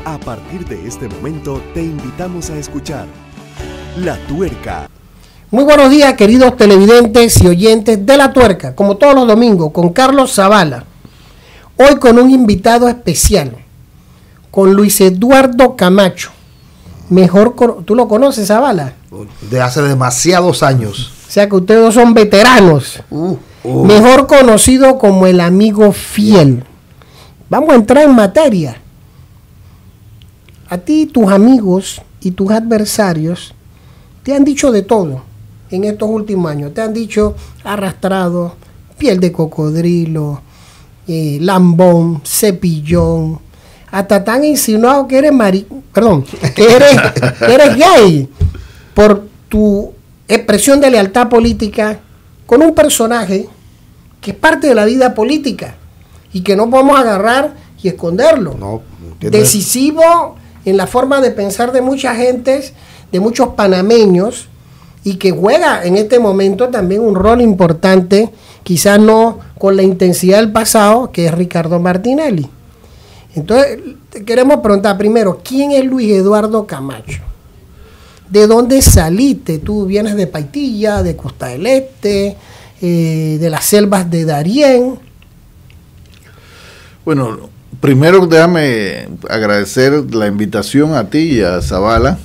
A partir de este momento te invitamos a escuchar La Tuerca. Muy buenos días, queridos televidentes y oyentes de La Tuerca, como todos los domingos, con Carlos Zavala. Hoy con un invitado especial, con Luis Eduardo Camacho. ¿Tú lo conoces, Zavala? De hace demasiados años. O sea que ustedes dos son veteranos. Mejor conocido como el amigo fiel. Vamos a entrar en materia. A ti, tus amigos y tus adversarios te han dicho de todo en estos últimos años. Te han dicho arrastrado, piel de cocodrilo, lambón, cepillón. Hasta te han insinuado que eres que eres gay por tu expresión de lealtad política con un personaje que es parte de la vida política y que no podemos agarrar y esconderlo. No, decisivo en la forma de pensar de mucha gente, de muchos panameños, y que juega en este momento también un rol importante, quizás no con la intensidad del pasado, que es Ricardo Martinelli. Entonces, te queremos preguntar primero, ¿quién es Luis Eduardo Camacho? ¿De dónde saliste? Tú vienes de Paitilla, de Costa del Este, de las selvas de Darién. Bueno, primero déjame agradecer la invitación a ti y a Zavala,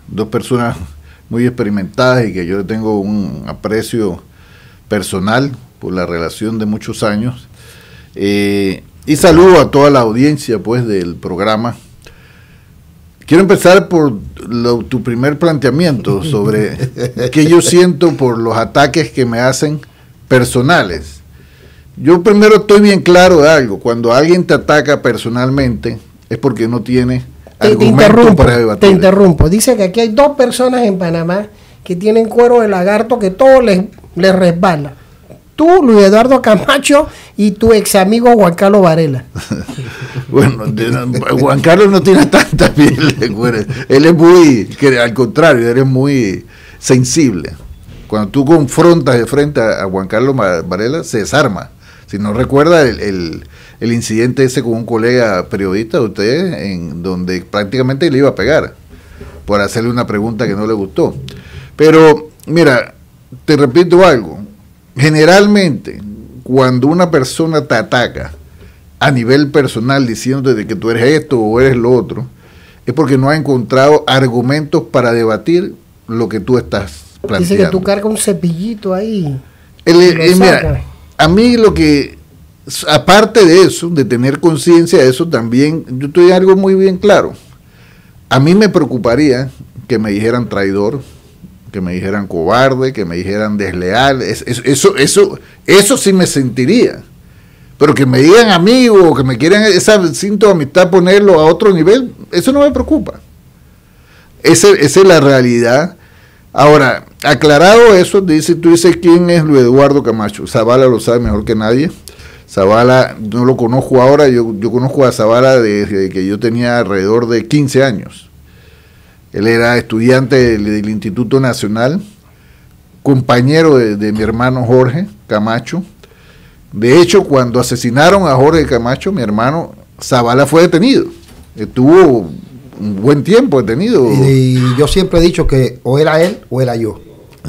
dos personas muy experimentadas y que yo tengo un aprecio personal por la relación de muchos años. Y saludo a toda la audiencia pues del programa. Quiero empezar por tu primer planteamiento sobre qué yo siento por los ataques que me hacen personales. Yo primero estoy bien claro de algo. Cuando alguien te ataca personalmente es porque no tiene argumento para debatir. Te interrumpo. Dice que aquí hay dos personas en Panamá que tienen cuero de lagarto que todo les resbala. Tú, Luis Eduardo Camacho, y tu ex amigo Juan Carlos Varela. Bueno, Juan Carlos no tiene tanta piel de cuero. Él es muy, al contrario, él es muy sensible. Cuando tú confrontas de frente a Juan Carlos Varela, se desarma. Si no recuerda el incidente ese con un colega periodista de ustedes, en donde prácticamente le iba a pegar por hacerle una pregunta que no le gustó. Pero, mira, te repito algo. Generalmente, cuando una persona te ataca a nivel personal diciéndote que tú eres esto o eres lo otro, es porque no ha encontrado argumentos para debatir lo que tú estás planteando. Dice que tú cargas un cepillito ahí. Mira, a mí lo que, aparte de eso, de tener conciencia de eso, también, yo estoy algo muy bien claro. A mí me preocuparía que me dijeran traidor, que me dijeran cobarde, que me dijeran desleal, eso sí me sentiría. Pero que me digan amigo, que me quieran esa cinto de amistad ponerlo a otro nivel, eso no me preocupa. Esa es la realidad. Ahora, aclarado eso, tú dices quién es Luis Eduardo Camacho. Zavala lo sabe mejor que nadie. Zavala no lo conozco ahora, yo conozco a Zavala desde que yo tenía alrededor de 15 años. Él era estudiante del Instituto Nacional, compañero de mi hermano Jorge Camacho. De hecho, cuando asesinaron a Jorge Camacho, mi hermano Zavala fue detenido. Estuvo un buen tiempo detenido. Y yo siempre he dicho que o era él o era yo.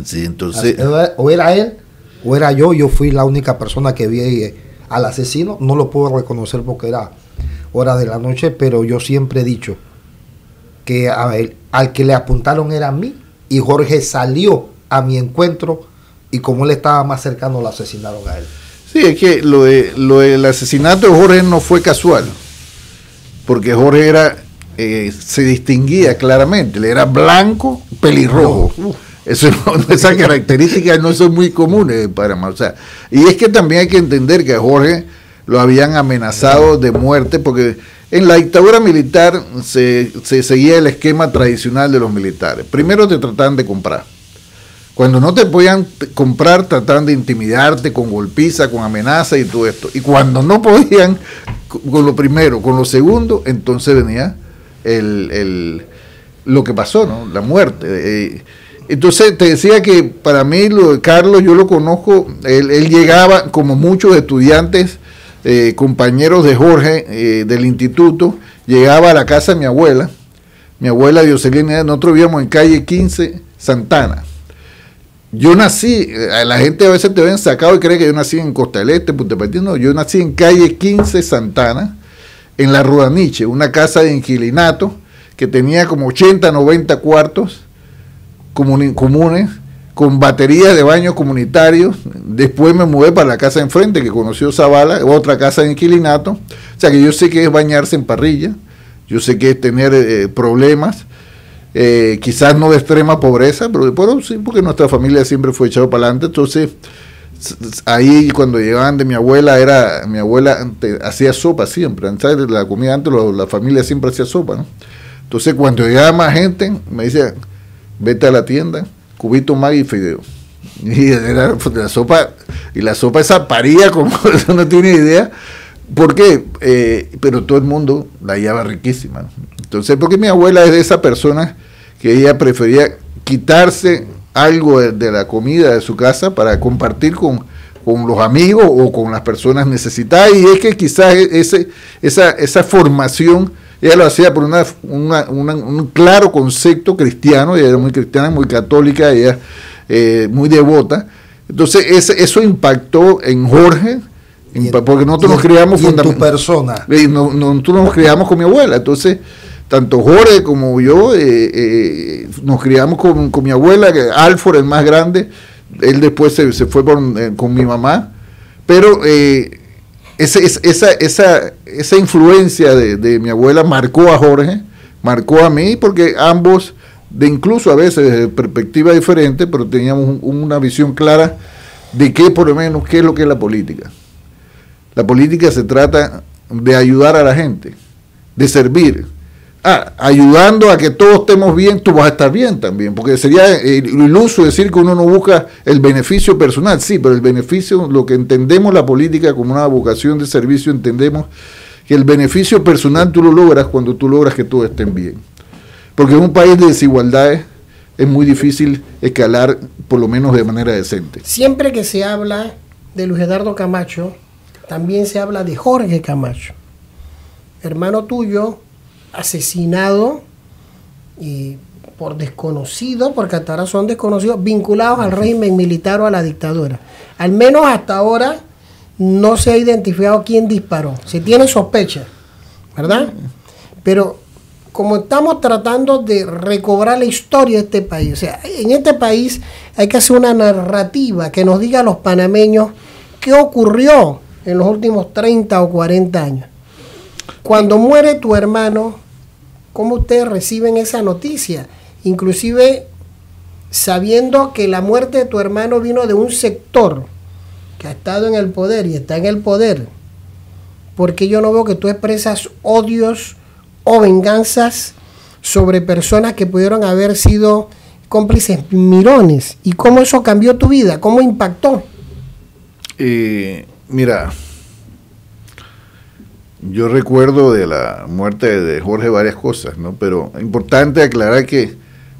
Sí, entonces, o era él o era yo. Yo fui la única persona que vi al asesino. No lo puedo reconocer porque era hora de la noche, pero yo siempre he dicho que al que le apuntaron era a mí, y Jorge salió a mi encuentro, y como él estaba más cercano, lo asesinaron a él. Sí, es que lo del asesinato de Jorge no fue casual, porque Jorge se distinguía claramente, él era blanco, pelirrojo. Esas características no son muy comunes en Panamá. O sea, y es que también hay que entender que a Jorge lo habían amenazado de muerte, porque en la dictadura militar se seguía el esquema tradicional de los militares. Primero te trataban de comprar. Cuando no te podían comprar, trataban de intimidarte con golpiza, con amenaza y todo esto. Y cuando no podían, con lo primero, con lo segundo, entonces venía lo que pasó, ¿no? La muerte. Entonces te decía que para mí lo de Carlos yo lo conozco, él llegaba como muchos estudiantes, compañeros de Jorge del instituto, llegaba a la casa de mi abuela Dioselina, nosotros vivíamos en calle 15, Santana. Yo nací, la gente a veces te ven sacado y cree que yo nací en Costa del Este, Putepetín, no, yo nací en calle 15, Santana, en la Rua Nietzsche, una casa de inquilinato que tenía como 80, 90 cuartos comunes, con baterías de baños comunitarios. Después me mudé para la casa de enfrente, que conoció Zavala, otra casa de inquilinato. O sea que yo sé que es bañarse en parrilla, yo sé que es tener problemas, quizás no de extrema pobreza, pero sí, porque nuestra familia siempre fue echado para adelante. Entonces, ahí cuando llegaban de mi abuela hacía sopa siempre, ¿sabes? La comida antes, la familia siempre hacía sopa, ¿no? Entonces cuando llegaba más gente, me decía, vete a la tienda, cubito Maggi y fideo. Y era la sopa, esa paría como eso no tiene idea. ¿Por qué? Pero todo el mundo la hallaba riquísima, ¿no? Entonces, porque mi abuela es de esa persona que ella prefería quitarse algo de la comida de su casa para compartir con los amigos o con las personas necesitadas, y es que quizás esa formación ella lo hacía por un claro concepto cristiano. Ella era muy cristiana, muy católica, ella muy devota. Entonces eso impactó en Jorge, porque nosotros nos criamos en tu persona. Nosotros nos criamos con mi abuela. Entonces tanto Jorge como yo nos criamos con mi abuela, que Alfred, el más grande. Él después se fue con mi mamá, pero esa influencia de mi abuela marcó a Jorge, marcó a mí, porque ambos, incluso a veces de perspectiva diferente, pero teníamos una visión clara de qué, por lo menos, qué es lo que es la política. La política se trata de ayudar a la gente, de servir. Ayudando a que todos estemos bien, tú vas a estar bien también, porque sería iluso decir que uno no busca el beneficio personal. Sí, pero el beneficio, lo que entendemos la política como una vocación de servicio, entendemos que el beneficio personal tú lo logras cuando tú logras que todos estén bien, porque en un país de desigualdades es muy difícil escalar, por lo menos de manera decente. Siempre que se habla de Luis Eduardo Camacho, también se habla de Jorge Camacho, hermano tuyo, asesinado por desconocidos, porque hasta ahora son desconocidos, vinculados al régimen militar o a la dictadura. Al menos hasta ahora no se ha identificado quién disparó. Se tiene sospecha, ¿verdad? Pero como estamos tratando de recobrar la historia de este país, o sea, en este país hay que hacer una narrativa que nos diga a los panameños qué ocurrió en los últimos 30 o 40 años. Cuando muere tu hermano, ¿cómo ustedes reciben esa noticia? Inclusive sabiendo que la muerte de tu hermano vino de un sector que ha estado en el poder y está en el poder. Porque yo no veo que tú expresas odios o venganzas sobre personas que pudieron haber sido cómplices mirones? ¿Y cómo eso cambió tu vida? ¿Cómo impactó? Mira, yo recuerdo de la muerte de Jorge varias cosas, ¿no? Pero es importante aclarar que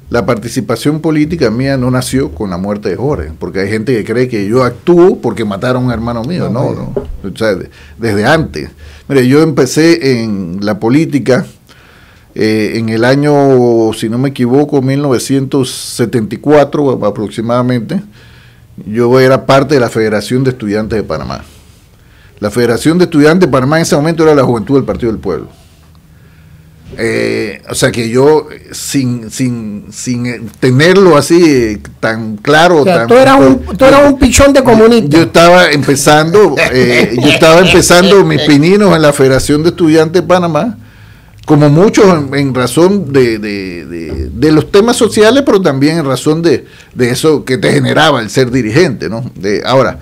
la participación política mía no nació con la muerte de Jorge, porque hay gente que cree que yo actúo porque mataron a un hermano mío. No. O sea, desde antes. Mire, yo empecé en la política en el año, si no me equivoco, 1974 aproximadamente. Yo era parte de la Federación de Estudiantes de Panamá. La Federación de Estudiantes de Panamá en ese momento era la Juventud del Partido del Pueblo. O sea que yo, sin tenerlo así tan claro... O sea, tú eras un pichón de comunista. Yo estaba empezando mis pininos en la Federación de Estudiantes de Panamá, como muchos en razón de los temas sociales, pero también en razón de eso que te generaba el ser dirigente, ¿no? Ahora,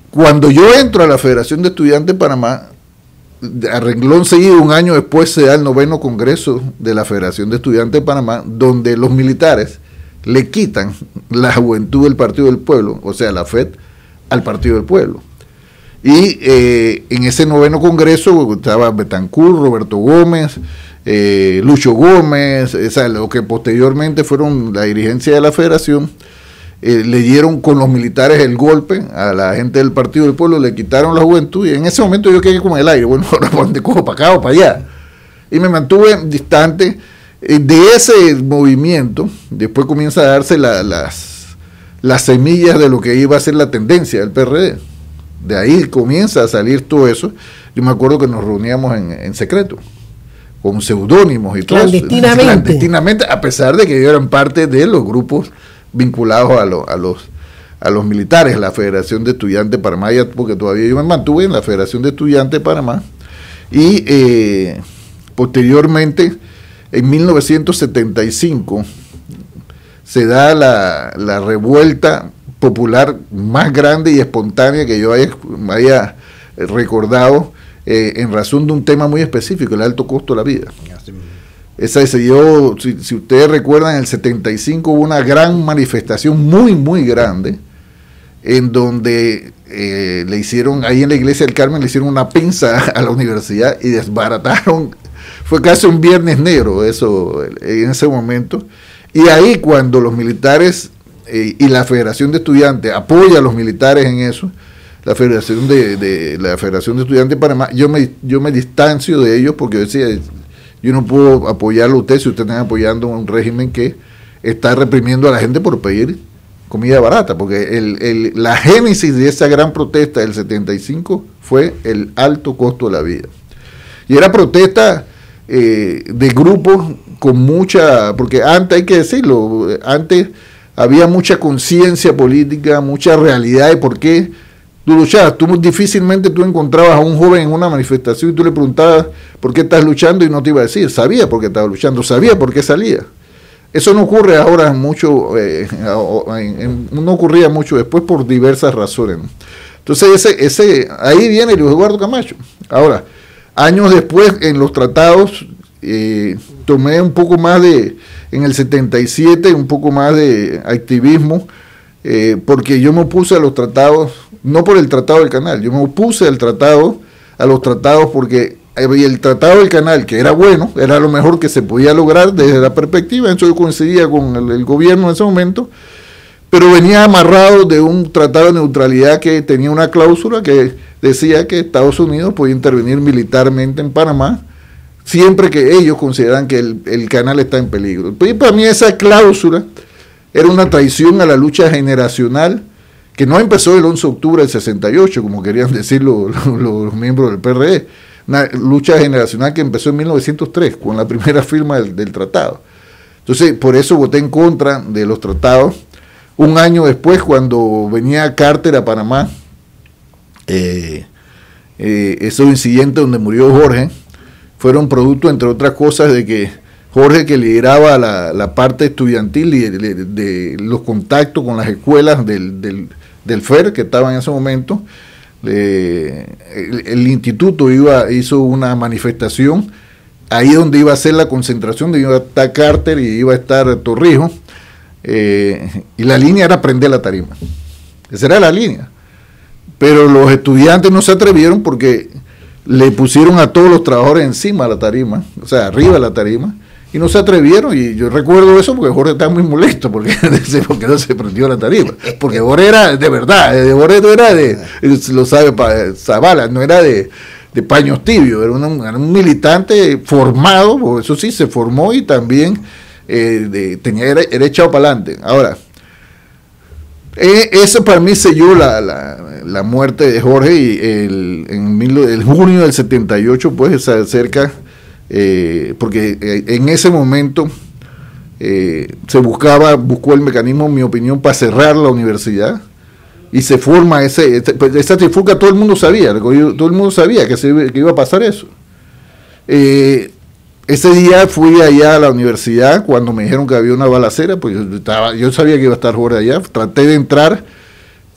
cuando yo entro a la Federación de Estudiantes de Panamá, a renglón seguido, un año después se da el 9º Congreso de la Federación de Estudiantes de Panamá, donde los militares le quitan la Juventud del Partido del Pueblo, o sea, la FED, al Partido del Pueblo. Y en ese 9º Congreso estaba Betancourt, Roberto Gómez, Lucho Gómez, lo que posteriormente fueron la dirigencia de la Federación. Le dieron con los militares el golpe a la gente del Partido del Pueblo, le quitaron la juventud, y en ese momento yo quedé como en el aire, bueno, ahora ¿para dónde cojo? ¿Para acá o para allá? y me mantuve distante de ese movimiento. Después comienza a darse las semillas de lo que iba a ser la tendencia del PRD. De ahí comienza a salir todo eso. Yo me acuerdo que nos reuníamos en secreto, con seudónimos y todo eso. Clandestinamente, a pesar de que ellos eran parte de los grupos vinculados a los militares, la Federación de Estudiantes de Panamá, porque todavía yo me mantuve en la Federación de Estudiantes de Panamá, y posteriormente, en 1975, se da la revuelta popular más grande y espontánea que yo haya recordado, en razón de un tema muy específico, el alto costo de la vida. Si ustedes recuerdan, en el 75 hubo una gran manifestación muy, muy grande, en donde le hicieron, ahí en la iglesia del Carmen, le hicieron una pinza a la universidad y desbarataron. Fue casi un viernes negro eso en ese momento. Y ahí, cuando los militares y la Federación de Estudiantes apoya a los militares en eso, la Federación de Estudiantes de Panamá, yo me distancio de ellos, porque yo decía, yo no puedo apoyarlo a ustedes si ustedes están apoyando un régimen que está reprimiendo a la gente por pedir comida barata, porque la génesis de esa gran protesta del 75 fue el alto costo de la vida. Y era protesta de grupos con mucha, porque antes, hay que decirlo, antes había mucha conciencia política, mucha realidad de por qué tú luchabas. Difícilmente tú encontrabas a un joven en una manifestación y tú le preguntabas por qué estás luchando y no te iba a decir. Sabía por qué estaba luchando, sabía por qué salía. Eso no ocurre ahora mucho, no ocurría mucho después por diversas razones, ¿no? Entonces ahí viene Luis Eduardo Camacho. Ahora, años después, en los tratados, tomé un poco más en el 77, un poco más de activismo, porque yo me opuse a los tratados, no por el Tratado del Canal, yo me opuse a los tratados porque el Tratado del Canal, que era bueno, era lo mejor que se podía lograr desde la perspectiva, eso yo coincidía con el gobierno en ese momento, pero venía amarrado de un tratado de neutralidad que tenía una cláusula que decía que Estados Unidos podía intervenir militarmente en Panamá siempre que ellos consideran que el canal está en peligro. Y para mí esa cláusula era una traición a la lucha generacional que no empezó el 11 de octubre del 68, como querían decir los miembros del PRD, una lucha generacional que empezó en 1903, con la primera firma del tratado. Entonces, por eso voté en contra de los tratados. Un año después, cuando venía Carter a Panamá, esos incidentes donde murió Jorge, fueron producto, entre otras cosas, de que Jorge, que lideraba la parte estudiantil y de los contactos con las escuelas del FER, que estaban en ese momento, el instituto hizo una manifestación ahí donde iba a ser la concentración, donde iba a estar Carter y iba a estar Torrijos, y la línea era prender la tarima. Esa era la línea. Pero los estudiantes no se atrevieron porque le pusieron a todos los trabajadores encima de la tarima, o sea, arriba de la tarima, y no se atrevieron. Y yo recuerdo eso porque Jorge estaba muy molesto porque no se prendió la tarima, porque Jorge era de verdad, Jorge no era lo sabe Zavala, no era de paños tibios, era un militante formado, porque eso sí, se formó y también era echado para adelante. Ahora, eso para mí selló la muerte de Jorge, y el junio del 78 pues se acerca, porque en ese momento se buscó el mecanismo, en mi opinión, para cerrar la universidad, y se forma esa trifulca. Todo el mundo sabía que iba a pasar eso. Ese día fui allá a la universidad cuando me dijeron que había una balacera, pues yo sabía que iba a estar Jorge allá. Traté de entrar.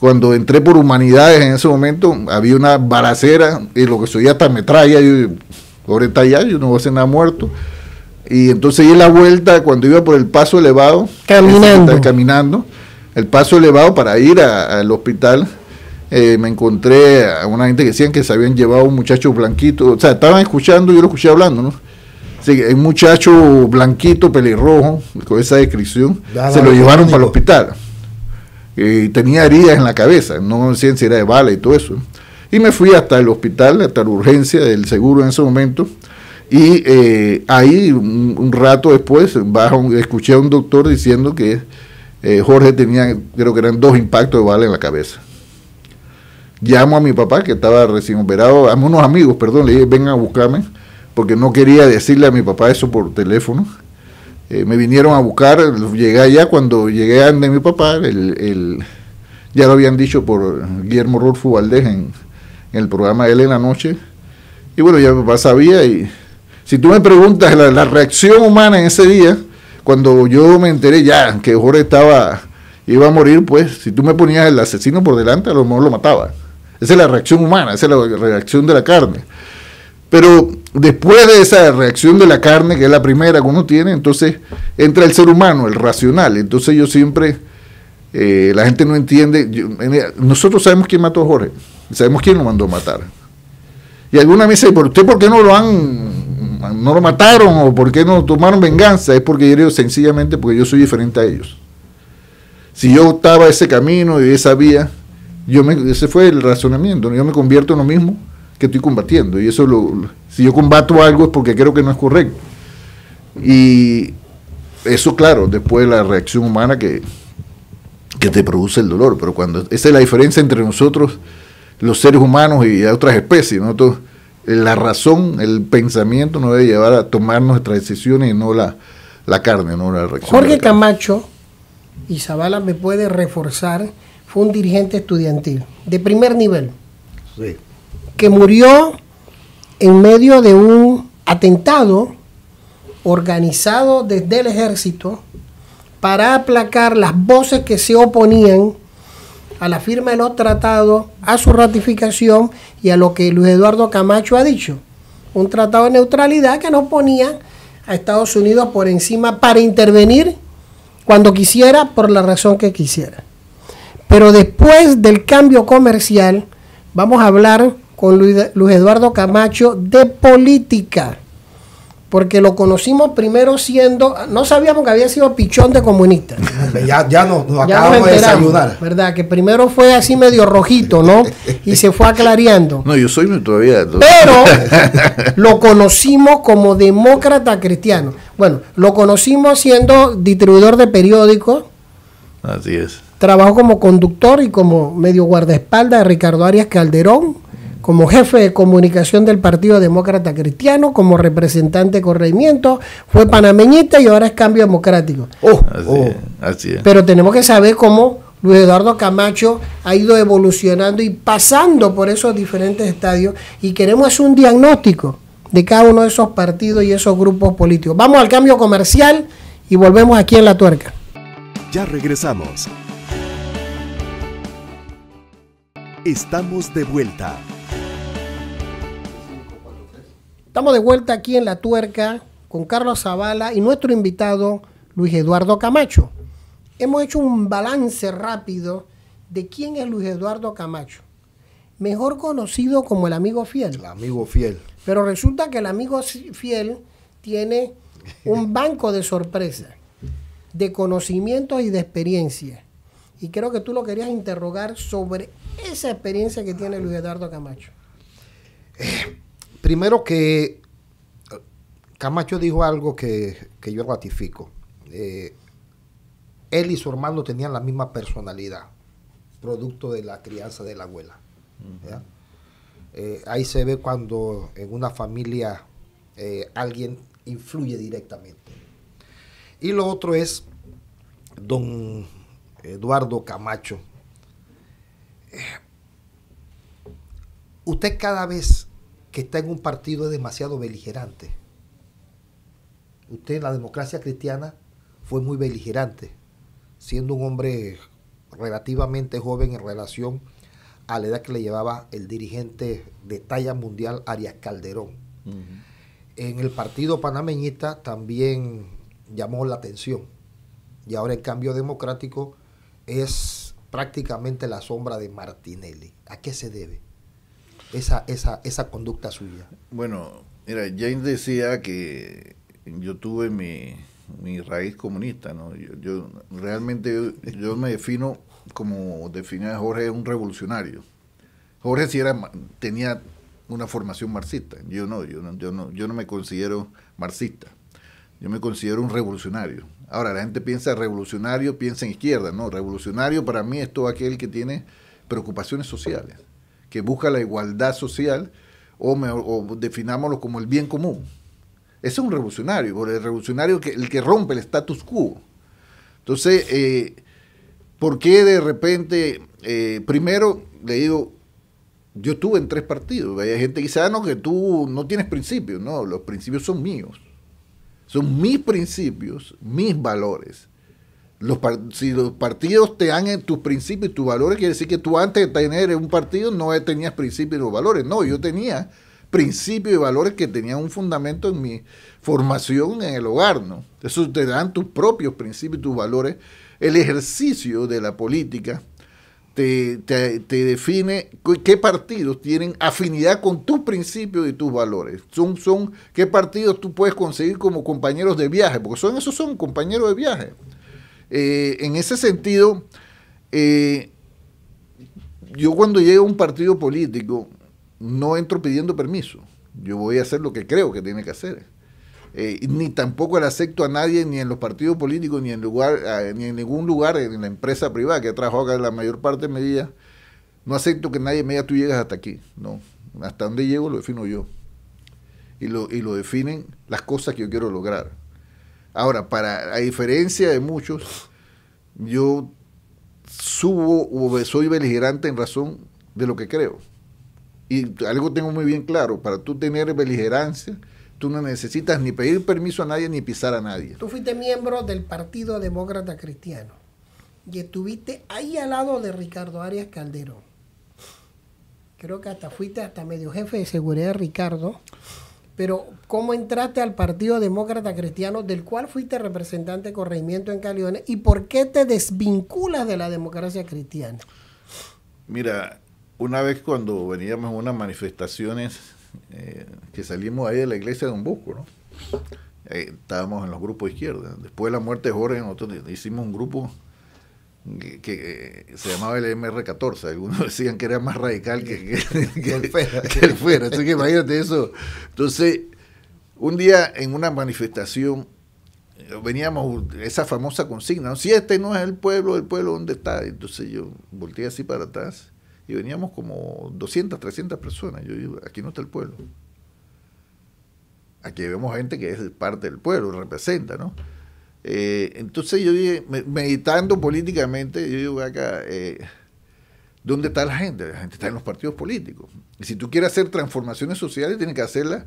Cuando entré por Humanidades en ese momento, había una balacera y lo que se oía hasta metralla. Jorge está allá, yo no voy a hacer nada muerto. Y entonces di la vuelta cuando iba por el paso elevado, caminando, el paso elevado para ir al hospital. Me encontré a una gente que decían que se habían llevado un muchacho blanquito, o sea, estaban escuchando, yo lo escuché hablando, ¿no? Sí, un muchacho blanquito, pelirrojo, con esa descripción, se lo llevaron para el hospital. Tenía heridas en la cabeza, no decían si era de bala y todo eso. Y me fui hasta el hospital, hasta la urgencia del seguro en ese momento, Y ahí, un rato después, escuché a un doctor diciendo que Jorge tenía, creo que eran 2 impactos de bala en la cabeza. Llamo a mi papá, que estaba recién operado, a unos amigos, perdón, le dije, vengan a buscarme, porque no quería decirle a mi papá eso por teléfono. Me vinieron a buscar, llegué allá, cuando llegué a mi papá, ya lo habían dicho por Guillermo Rodolfo Valdés en el programa de él en la noche, y bueno, ya mi papá sabía. Y si tú me preguntas la reacción humana en ese día, cuando yo me enteré ya que Jorge iba a morir, pues si tú me ponías el asesino por delante, a lo mejor lo mataba. Esa es la reacción humana, esa es la reacción de la carne. Pero después de esa reacción de la carne, que es la primera que uno tiene, entonces entra el ser humano, el racional. Entonces yo siempre, la gente no entiende, nosotros sabemos quién mató a Jorge, sabemos quién lo mandó a matar. Y alguna me dice, ¿usted por qué no lo mataron o por qué no tomaron venganza? Es porque yo digo sencillamente porque yo soy diferente a ellos. Si yo estaba ese camino y esa vía, ese fue el razonamiento, yo me convierto en lo mismo que estoy combatiendo, y eso si yo combato algo es porque creo que no es correcto. Y eso, claro, después de la reacción humana que te produce el dolor, pero esa es la diferencia entre nosotros, los seres humanos y otras especies. Nosotros, la razón, el pensamiento nos debe llevar a tomar nuestras decisiones y no la carne, no la reacción. Jorge Camacho, y Zavala me puede reforzar, fue un dirigente estudiantil de primer nivel, Sí. que murió en medio de un atentado organizado desde el ejército para aplacar las voces que se oponían a la firma de los tratados, a su ratificación y a lo que Luis Eduardo Camacho ha dicho. Un tratado de neutralidad que no ponía a Estados Unidos por encima para intervenir cuando quisiera, por la razón que quisiera. Pero después del cambio comercial, vamos a hablar con Luis Eduardo Camacho de política, porque lo conocimos primero no sabíamos que había sido pichón de comunista. Ya nos acabamos de desayunar. ¿Verdad? Que primero fue así medio rojito, ¿no? Y se fue aclareando. No, yo soy todavía. Pero lo conocimos como demócrata cristiano. Bueno, lo conocimos siendo distribuidor de periódicos. Así es. Trabajó como conductor y como medio guardaespaldas de Ricardo Arias Calderón, como jefe de comunicación del Partido Demócrata Cristiano, como representante de corregimiento, fue panameñista y ahora es Cambio Democrático. Así es. Pero tenemos que saber cómo Luis Eduardo Camacho ha ido evolucionando y pasando por esos diferentes estadios, y queremos hacer un diagnóstico de cada uno de esos partidos y esos grupos políticos. Vamos al cambio comercial y volvemos aquí en La Tuerca. Ya regresamos. Estamos de vuelta. Estamos de vuelta aquí en La Tuerca con Carlos Zavala y nuestro invitado Luis Eduardo Camacho. Hemos hecho un balance rápido de quién es Luis Eduardo Camacho, mejor conocido como el amigo fiel. El amigo fiel. Pero resulta que el amigo fiel tiene un banco de sorpresas, de conocimientos y de experiencia. Y creo que tú lo querías interrogar sobre esa experiencia que tiene Luis Eduardo Camacho. Primero que Camacho dijo algo que yo ratifico. Él y su hermano tenían la misma personalidad, producto de la crianza de la abuela. ¿Ya? Ahí se ve cuando en una familia alguien influye directamente. Y lo otro es don Eduardo Camacho. Usted cada vez que está en un partido es demasiado beligerante. Usted en la democracia cristiana fue muy beligerante, siendo un hombre relativamente joven en relación a la edad que le llevaba el dirigente de talla mundial Arias Calderón. En el partido panameñista también llamó la atención, y ahora en Cambio Democrático es prácticamente la sombra de Martinelli. ¿A qué se debe esa conducta suya? Bueno, mira, James decía que yo tuve mi raíz comunista, ¿no? Yo realmente yo me defino como definía Jorge, un revolucionario. Jorge sí tenía una formación marxista. Yo no me considero marxista. Yo me considero un revolucionario. Ahora, la gente piensa revolucionario, piensa en izquierda. No, revolucionario para mí es todo aquel que tiene preocupaciones sociales, que busca la igualdad social o definámoslo como el bien común. Ese es un revolucionario, el revolucionario el que rompe el status quo. Entonces, ¿por qué de repente, primero le digo, yo estuve en 3 partidos, hay gente que dice, no, que tú no tienes principios. No, los principios son míos. Son mis principios, mis valores. Si los partidos te dan tus principios y tus valores, quiere decir que tú antes de tener un partido no tenías principios y valores. No, yo tenía principios y valores que tenían un fundamento en mi formación en el hogar, ¿no? Eso te dan tus propios principios y tus valores. El ejercicio de la política te define qué partidos tienen afinidad con tus principios y tus valores. Son qué partidos tú puedes conseguir como compañeros de viaje, porque esos son compañeros de viaje. En ese sentido, yo cuando llego a un partido político no entro pidiendo permiso. Yo voy a hacer lo que creo que tiene que hacer. Ni tampoco le acepto a nadie, ni en los partidos políticos, ni en ningún lugar, en la empresa privada que he trabajado acá la mayor parte de mi vida. No acepto que nadie me diga, tú llegas hasta aquí. No, hasta donde llego lo defino yo. Y lo definen las cosas que yo quiero lograr. Ahora, a diferencia de muchos, yo soy beligerante en razón de lo que creo. Y algo tengo muy bien claro, para tú tener beligerancia, tú no necesitas ni pedir permiso a nadie ni pisar a nadie. Tú fuiste miembro del Partido Demócrata Cristiano y estuviste ahí al lado de Ricardo Arias Calderón. Creo que fuiste hasta medio jefe de seguridad de Ricardo. Pero, ¿cómo entraste al Partido Demócrata Cristiano, del cual fuiste representante de corregimiento en Caliones, y por qué te desvinculas de la democracia cristiana? Mira, una vez cuando veníamos a unas manifestaciones que salimos ahí de la iglesia de Don Bosco, ¿no? Estábamos en los grupos de izquierda. Después de la muerte de Jorge, nosotros hicimos un grupo que se llamaba el MR14. Algunos decían que era más radical que el fuera. Así que imagínate eso. Entonces, un día en una manifestación veníamos esa famosa consigna, ¿no? Si este no es el pueblo ¿dónde está? Entonces yo volteé así para atrás y veníamos como 200, 300 personas. Yo digo, aquí no está el pueblo. Aquí vemos gente que es parte del pueblo, representa, ¿no? Entonces yo dije, meditando políticamente, yo digo acá, ¿dónde está la gente? La gente está en los partidos políticos. Y si tú quieres hacer transformaciones sociales, tienes que hacerlas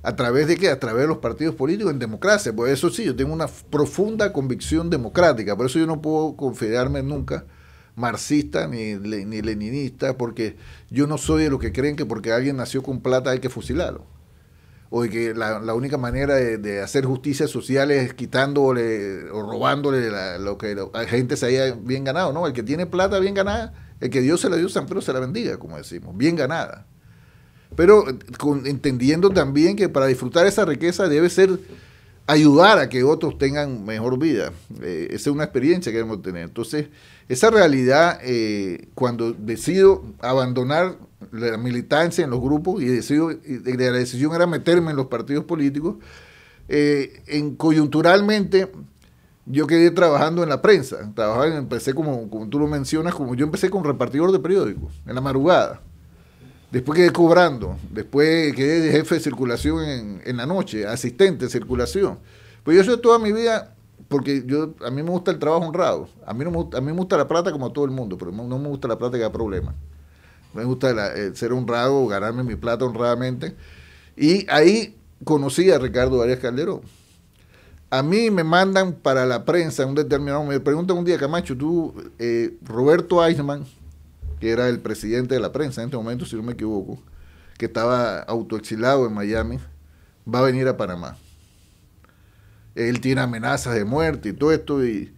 ¿a través de qué? A través de los partidos políticos en democracia. Por eso sí, yo tengo una profunda convicción democrática. Por eso yo no puedo considerarme nunca marxista ni leninista, porque yo no soy de los que creen que porque alguien nació con plata hay que fusilarlo. O de que la única manera de hacer justicia social es quitándole o robándole lo que la gente se haya bien ganado. No, el que tiene plata bien ganada, el que Dios se la dio, San Pedro se la bendiga, como decimos, bien ganada. Pero entendiendo también que para disfrutar esa riqueza debe ser ayudar a que otros tengan mejor vida. Esa es una experiencia que debemos tener. Entonces, esa realidad, cuando decido abandonar la militancia en los grupos y la decisión era meterme en los partidos políticos, coyunturalmente yo quedé trabajando en la prensa. Empecé como tú lo mencionas, yo empecé como repartidor de periódicos en la madrugada. Después quedé cobrando, después quedé de jefe de circulación en la noche, asistente de circulación. Pues yo soy toda mi vida, porque a mí me gusta el trabajo honrado. A mí me gusta la plata como a todo el mundo, pero no me gusta la plata que da problemas. Me gusta ser honrado, ganarme mi plata honradamente. Y ahí conocí a Ricardo Arias Calderón. A mí me mandan para la prensa un determinado, me preguntan un día, Camacho, tú, Roberto Eichmann, que era el presidente de la prensa en este momento, si no me equivoco, que estaba autoexilado en Miami, va a venir a Panamá. Él tiene amenazas de muerte y todo esto, y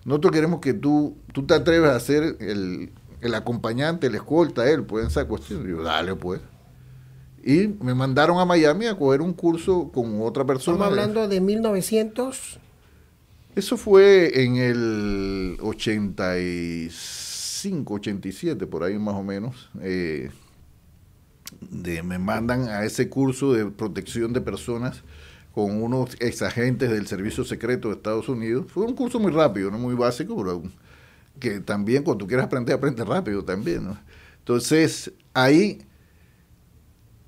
nosotros queremos que tú te atreves a ser el acompañante, el escolta a él, pues, esa cuestión. Y yo, dale, pues. Y me mandaron a Miami a coger un curso con otra persona. Estamos hablando de 1900. Eso fue en el 85, 87, por ahí más o menos. me mandan a ese curso de protección de personas con unos exagentes del Servicio Secreto de Estados Unidos. Fue un curso muy rápido, no muy básico, pero que también cuando tú quieres aprender, aprende rápido también, ¿no? Entonces, ahí,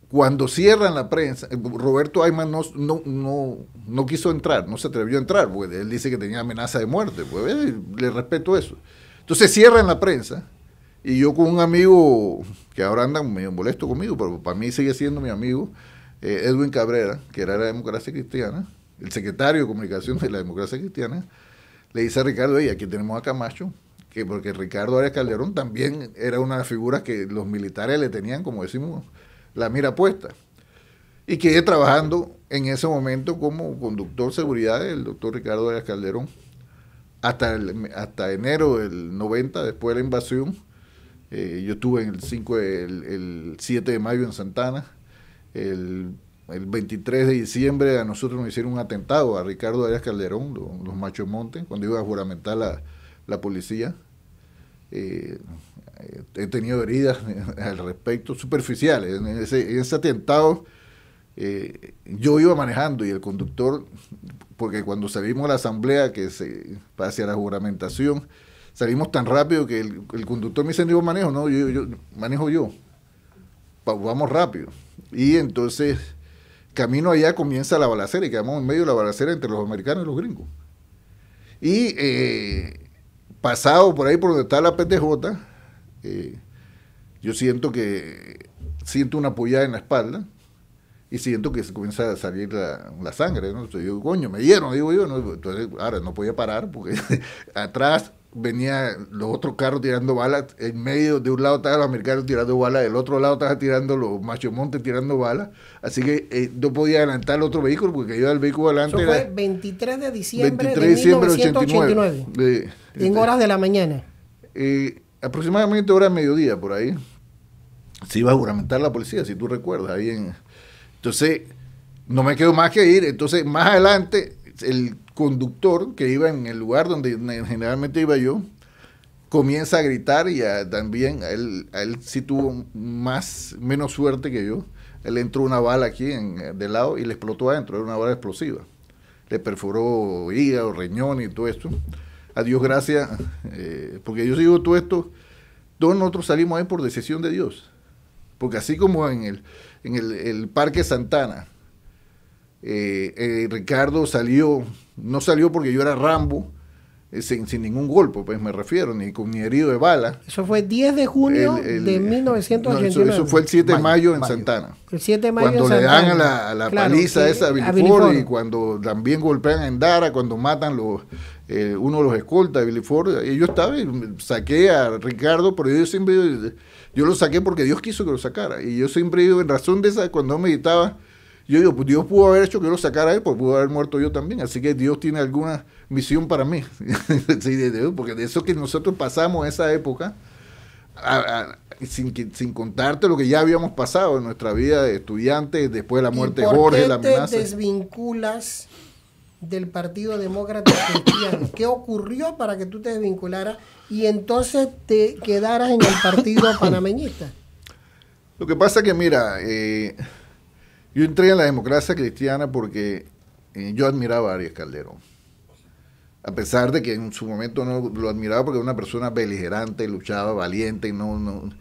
cuando cierran la prensa, Roberto Ayman no quiso entrar, no se atrevió a entrar, porque él dice que tenía amenaza de muerte, pues le respeto eso. Entonces cierran la prensa, y yo con un amigo que ahora anda medio molesto conmigo, pero para mí sigue siendo mi amigo, Edwin Cabrera, que era de la Democracia Cristiana, el secretario de Comunicación de la Democracia Cristiana, le dice a Ricardo, oye, aquí tenemos a Camacho, que porque Ricardo Arias Calderón también era una de las figuras que los militares le tenían, como decimos, la mira puesta. Y quedé trabajando en ese momento como conductor de seguridad del doctor Ricardo Arias Calderón hasta enero del 90, después de la invasión. Yo estuve en el 7 de mayo en Santana. El 23 de diciembre a nosotros nos hicieron un atentado a Ricardo Arias Calderón, los Machos Montes, cuando iba a juramentar la policía. He tenido heridas al respecto, superficiales. En ese atentado yo iba manejando y el conductor, porque cuando salimos a la asamblea hacia la juramentación, salimos tan rápido que el conductor me dice, yo manejo, no, yo manejo yo. Vamos rápido. Y entonces, camino allá comienza la balacera y quedamos en medio de la balacera entre los americanos y los gringos. Y pasado por ahí por donde está la PTJ, yo siento una apoyada en la espalda y siento que se comienza a salir la sangre, ¿no? Entonces yo, coño, me dieron, digo yo, ¿no? Entonces, ahora no podía parar porque atrás venían los otros carros tirando balas, en medio de un lado estaban los americanos tirando balas, del otro lado estaban tirando los Machos Montes tirando balas, así que no podía adelantar el otro vehículo porque iba el vehículo adelante. Eso fue 23 de diciembre de 1989, en horas de la mañana. Aproximadamente hora de mediodía, por ahí. Se iba a juramentar la policía, si tú recuerdas. Entonces, no me quedó más que ir. Entonces, más adelante, el conductor que iba en el lugar donde generalmente iba yo, comienza a gritar y también a él sí tuvo menos suerte que yo. Él entró una bala aquí de lado y le explotó adentro, era una bala explosiva. Le perforó hígado, riñón y todo esto. A Dios gracias, porque yo digo todo esto, todos nosotros salimos ahí por decisión de Dios. Porque así como en el Parque Santana, Ricardo no salió porque yo era Rambo, sin ningún golpe, pues me refiero, ni herido de bala. Eso fue 10 de junio de 1989. No, eso fue el 7 de mayo en Santana. El 7 de mayo cuando en le Santana. dan a la claro, paliza esa a Billy Ford, y cuando también golpean en Dara, cuando matan uno de los escoltas de Billy Ford, yo estaba y saqué a Ricardo, pero yo lo saqué porque Dios quiso que lo sacara. Y yo siempre digo, en razón de esa, cuando meditaba, yo digo, pues Dios pudo haber hecho que yo lo sacara a él, pues pudo haber muerto yo también. Así que Dios tiene alguna misión para mí. Porque de eso que nosotros pasamos esa época, sin contarte lo que ya habíamos pasado en nuestra vida de estudiantes, después de la muerte de Jorge, la amenaza. ¿Por qué te desvinculas del Partido Demócrata Cristiano? ¿Qué ocurrió para que tú te desvincularas y entonces te quedaras en el Partido Panameñista? Lo que pasa que, mira, yo entré en la Democracia Cristiana porque yo admiraba a Arias Calderón. A pesar de que en su momento no lo admiraba porque era una persona beligerante, luchaba, valiente, y no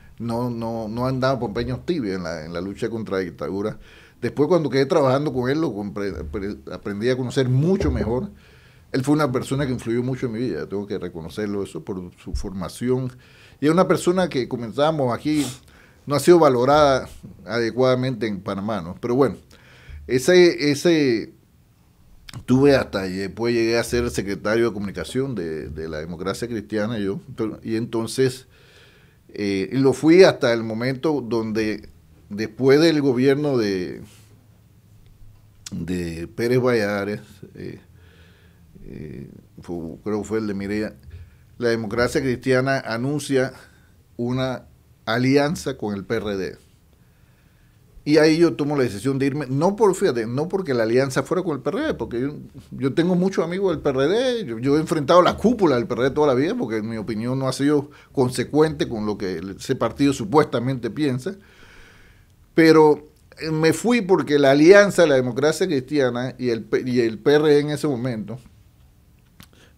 andaba por peños tibios en la lucha contra la dictadura. Después, cuando quedé trabajando con él, aprendí a conocer mucho mejor. Él fue una persona que influyó mucho en mi vida, tengo que reconocerlo eso, por su formación. Y es una persona que comenzábamos aquí, no ha sido valorada adecuadamente en Panamá, ¿no? Pero bueno, tuve después llegué a ser secretario de comunicación de la Democracia Cristiana y entonces lo fui hasta el momento donde después del gobierno de Pérez Valladares, creo que fue el de Mireya, la Democracia Cristiana anuncia una alianza con el PRD. Y ahí yo tomo la decisión de irme, no porque la alianza fuera con el PRD, porque yo tengo muchos amigos del PRD, yo he enfrentado la cúpula del PRD toda la vida, porque en mi opinión no ha sido consecuente con lo que ese partido supuestamente piensa, Pero me fui porque la alianza, la democracia cristiana y el PRD en ese momento,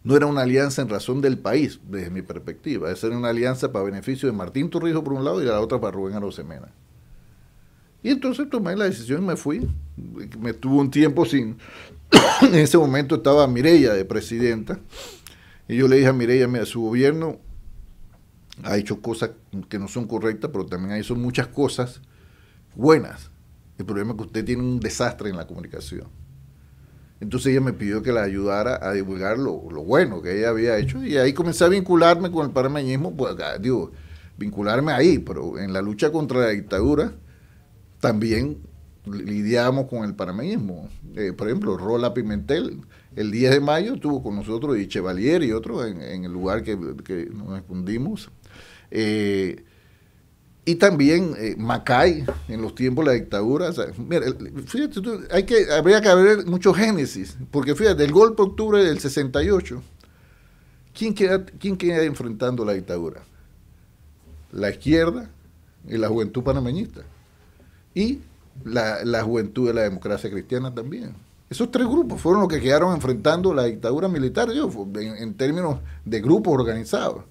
no era una alianza en razón del país, desde mi perspectiva. Esa era una alianza para beneficio de Martín Torrijos por un lado y la otra para Rubén Arosemena. Y entonces tomé la decisión y me fui. Me tuve un tiempo sin... En ese momento estaba Mireya de presidenta. Y yo le dije a Mireya, mira, su gobierno ha hecho cosas que no son correctas, pero también ha hecho muchas cosas buenas. El problema es que usted tiene un desastre en la comunicación. Entonces ella me pidió que la ayudara a divulgar lo bueno que ella había hecho, y ahí comencé a vincularme con el panameñismo, pues digo, vincularme ahí, pero en la lucha contra la dictadura también lidiamos con el panameñismo. Por ejemplo, Rola Pimentel, el 10 de mayo estuvo con nosotros, y Chevalier y otros en el lugar que nos escondimos. Y también Macay, en los tiempos de la dictadura. O sea, mira, fíjate, habría que haber mucho génesis, porque fíjate, el golpe de octubre del 68, ¿quién queda enfrentando la dictadura? La izquierda y la juventud panameñista, y la juventud de la democracia cristiana también. Esos tres grupos fueron los que quedaron enfrentando la dictadura militar, en términos de grupos organizados.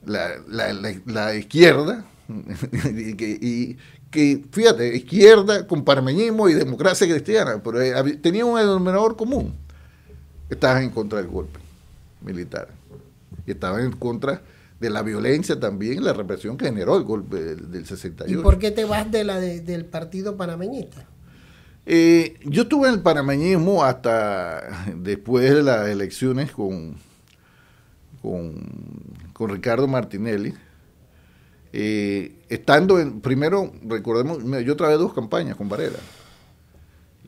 La izquierda, y que fíjate, izquierda con panameñismo y democracia cristiana, pero tenía un denominador común: estaban en contra del golpe militar y estaban en contra de la violencia también, la represión que generó el golpe del 68. ¿Y por qué te vas del partido panameñista? Yo estuve en el panameñismo hasta después de las elecciones con Ricardo Martinelli. Primero, recordemos, yo trabajé 2 campañas con Varela.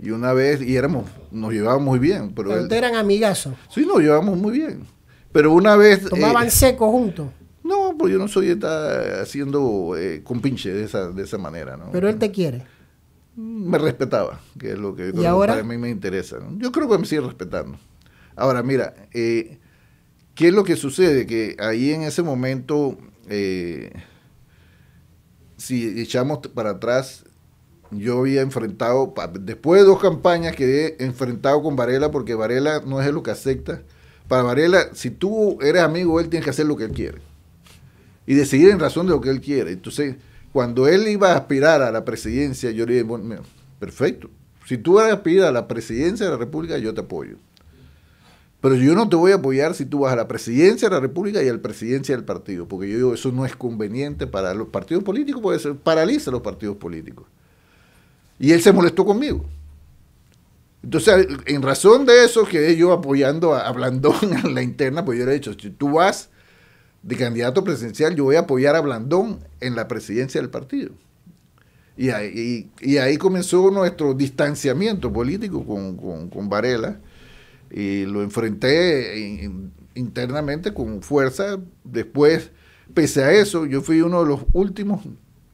Y una vez, nos llevábamos muy bien. Pero ustedes eran amigazos. Sí, nos llevábamos muy bien. Pero una vez... ¿Tomaban seco juntos? No, pues yo no soy haciendo compinche de esa manera, ¿no? Pero él te quiere. Me respetaba, que es lo que para mí me interesa, ¿no? Yo creo que me sigue respetando. Ahora, mira, ¿qué es lo que sucede? Que ahí en ese momento... si echamos para atrás, yo había enfrentado, después de 2 campañas, quedé enfrentado con Varela, porque Varela no es lo que acepta. Para Varela, si tú eres amigo, él tiene que hacer lo que él quiere y decidir en razón de lo que él quiere. Entonces, cuando él iba a aspirar a la presidencia, yo le dije, bueno, mira, perfecto, si tú vas a aspirar a la presidencia de la República, yo te apoyo. Pero yo no te voy a apoyar si tú vas a la presidencia de la República y a la presidencia del partido, porque yo digo, eso no es conveniente para los partidos políticos, puede ser, paraliza los partidos políticos. Y él se molestó conmigo. Entonces, en razón de eso, quedé yo apoyando a Blandón en la interna, pues yo le he dicho, si tú vas de candidato presidencial, yo voy a apoyar a Blandón en la presidencia del partido. Y ahí comenzó nuestro distanciamiento político con Varela. Y lo enfrenté internamente con fuerza. Después, pese a eso, yo fui uno de los últimos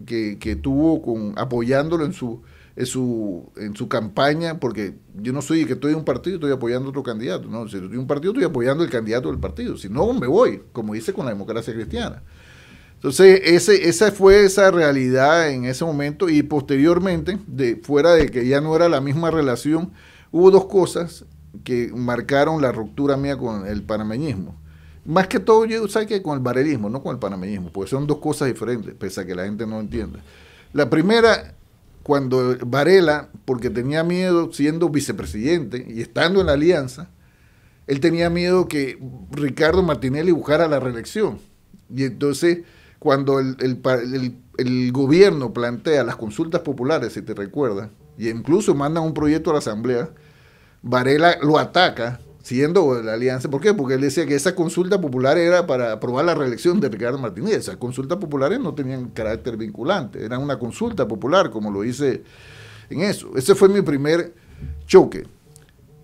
que tuvo apoyándolo en su campaña, porque yo no soy que estoy en un partido y estoy apoyando a otro candidato, no, si estoy en un partido estoy apoyando al candidato del partido, si no me voy, como hice con la democracia cristiana. Entonces, esa fue esa realidad en ese momento, y posteriormente, fuera de que ya no era la misma relación, hubo 2 cosas que marcaron la ruptura mía con el panameñismo. Más que todo, yo sé que con el varelismo, no con el panameñismo, porque son 2 cosas diferentes, pese a que la gente no entienda. La primera, cuando Varela, porque tenía miedo siendo vicepresidente y estando en la alianza, él tenía miedo que Ricardo Martinelli buscara la reelección. Y entonces, cuando el gobierno plantea las consultas populares, si te recuerdas, y incluso mandan un proyecto a la Asamblea, Varela lo ataca, siendo la alianza. ¿Por qué? Porque él decía que esa consulta popular era para aprobar la reelección de Ricardo Martinelli. Esas consultas populares no tenían carácter vinculante, eran una consulta popular, como lo hice en eso. Ese fue mi primer choque.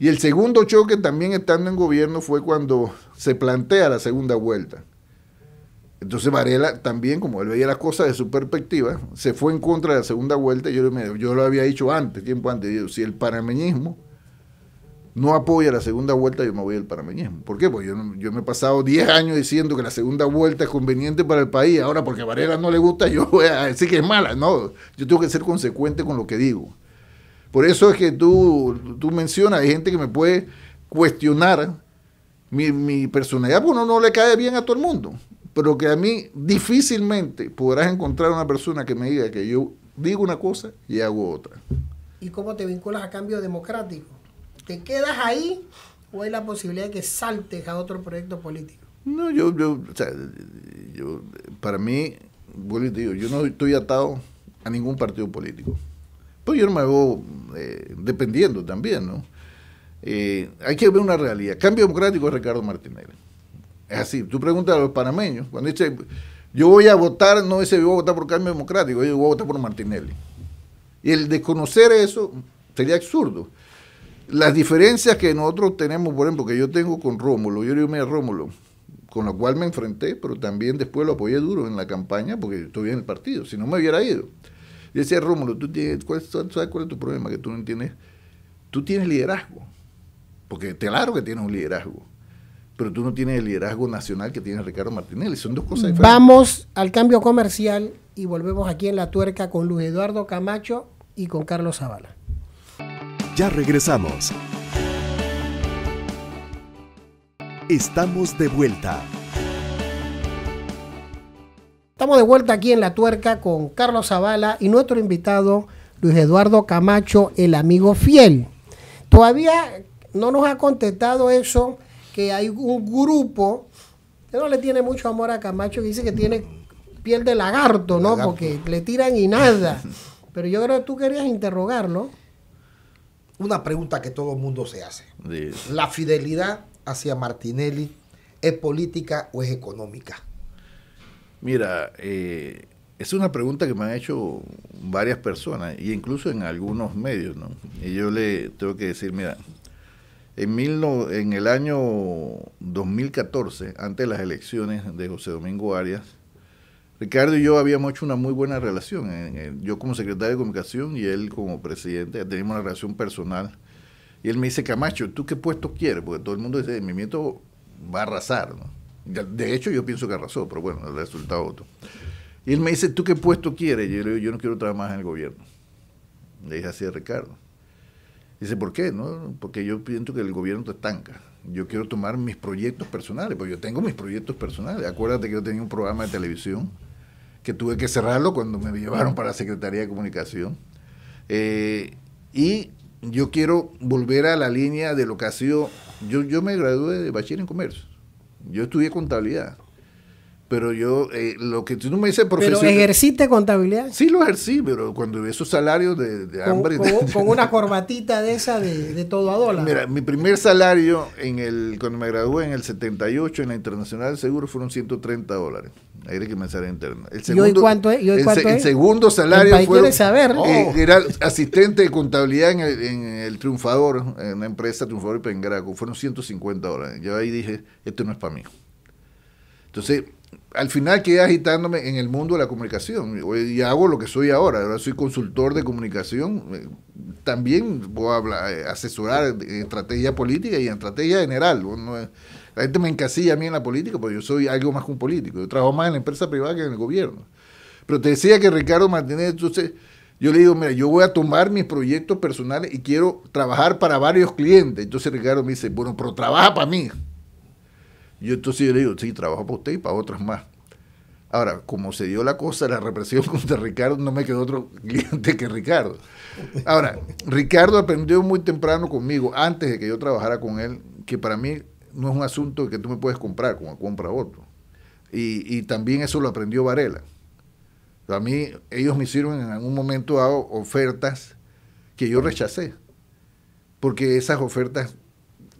Y el segundo choque, también estando en gobierno, fue cuando se plantea la segunda vuelta. Entonces Varela también, como él veía las cosas de su perspectiva, se fue en contra de la segunda vuelta. Yo lo había dicho tiempo antes, si el panameñismo no apoya la segunda vuelta, yo me voy al panameñismo. ¿Por qué? Porque yo me he pasado 10 años diciendo que la segunda vuelta es conveniente para el país. Ahora, porque a Varela no le gusta, yo voy a decir que es mala. No, yo tengo que ser consecuente con lo que digo. Por eso es que tú mencionas, hay gente que me puede cuestionar mi personalidad, porque uno no le cae bien a todo el mundo. Pero que a mí difícilmente podrás encontrar una persona que me diga que yo digo una cosa y hago otra. ¿Y cómo te vinculas a Cambio Democrático? ¿Te quedas ahí o hay la posibilidad de que saltes a otro proyecto político? No, para mí, vuelvo y te digo, yo no estoy atado a ningún partido político. Pues yo no me veo dependiendo también, ¿no? Hay que ver una realidad. Cambio Democrático es Ricardo Martinelli. Es así. Tú preguntas a los panameños, cuando dice, yo voy a votar, no dice yo voy a votar por Cambio Democrático, yo voy a votar por Martinelli. Y el desconocer eso sería absurdo. Las diferencias que nosotros tenemos, por ejemplo, que yo tengo con Rómulo, yo digo, mira, Rómulo, con la cual me enfrenté, pero también después lo apoyé duro en la campaña, porque estoy en el partido, si no me hubiera ido. Yo decía, Rómulo, ¿sabes cuál es tu problema? Que tú no entiendes. Tú tienes liderazgo, porque claro que tienes un liderazgo, pero tú no tienes el liderazgo nacional que tiene Ricardo Martinelli. Son dos cosas diferentes. Vamos al cambio comercial y volvemos aquí en La Tuerca con Luis Eduardo Camacho y con Carlos Zavala. Ya regresamos. Estamos de vuelta. Estamos de vuelta aquí en La Tuerca con Carlos Zavala y nuestro invitado Luis Eduardo Camacho, el amigo fiel. Todavía no nos ha contestado eso, que hay un grupo que no le tiene mucho amor a Camacho, que dice que tiene piel de lagarto, ¿no? Porque le tiran y nada. Pero yo creo que tú querías interrogarlo. Una pregunta que todo el mundo se hace. Sí. ¿La fidelidad hacia Martinelli es política o es económica? Mira, es una pregunta que me han hecho varias personas, e incluso en algunos medios, ¿no? Y yo le tengo que decir, mira, en el año 2014, antes de las elecciones de José Domingo Arias, Ricardo y yo habíamos hecho una muy buena relación. Yo como secretario de Comunicación y él como presidente, teníamos una relación personal. Y él me dice, Camacho, ¿tú qué puesto quieres? Porque todo el mundo dice, mi nieto va a arrasar, ¿no? De hecho, yo pienso que arrasó, pero bueno, el resultado otro. Y él me dice, ¿tú qué puesto quieres? Y yo le digo, yo no quiero trabajar más en el gobierno. Le dije así a Ricardo. Dice, ¿por qué? ¿No? Porque yo pienso que el gobierno te estanca. Yo quiero tomar mis proyectos personales, porque yo tengo mis proyectos personales. Acuérdate que yo tenía un programa de televisión que tuve que cerrarlo cuando me llevaron para la Secretaría de Comunicación. Y yo quiero volver a la línea de lo que ha sido... Yo me gradué de bachiller en comercio. Yo estudié contabilidad. Pero yo, lo que tú no me dices, profesor... ¿Pero ejerciste contabilidad? Sí lo ejercí, pero cuando esos salarios de hambre... Con una corbatita de esa de todo a dólar. Mira, mi primer salario cuando me gradué en el 78 en la Internacional de Seguros fueron $130. Ahí era que me salía interna. ¿Y hoy cuánto es? El segundo salario fue... quiere saber. Era asistente de contabilidad en el Triunfador, en una empresa Triunfador y Pengraco. Fueron $150. Yo ahí dije, esto no es para mí. Entonces... Al final quedé agitándome en el mundo de la comunicación y hago lo que soy ahora. Ahora soy consultor de comunicación. También voy a asesorar en estrategia política y en estrategia general. La gente me encasilla a mí en la política porque yo soy algo más que un político. Yo trabajo más en la empresa privada que en el gobierno. Pero te decía que Ricardo Martínez, entonces yo le digo, mira, yo voy a tomar mis proyectos personales y quiero trabajar para varios clientes. Entonces Ricardo me dice, bueno, pero trabaja para mí. Entonces yo le digo, sí, trabajo para usted y para otras más. Ahora, como se dio la cosa, la represión contra Ricardo, no me quedó otro cliente que Ricardo. Ahora, Ricardo aprendió muy temprano conmigo, antes de que yo trabajara con él, que para mí no es un asunto que tú me puedes comprar como compra otro. Y también eso lo aprendió Varela. A mí, ellos me hicieron en algún momento dado ofertas que yo rechacé, porque esas ofertas...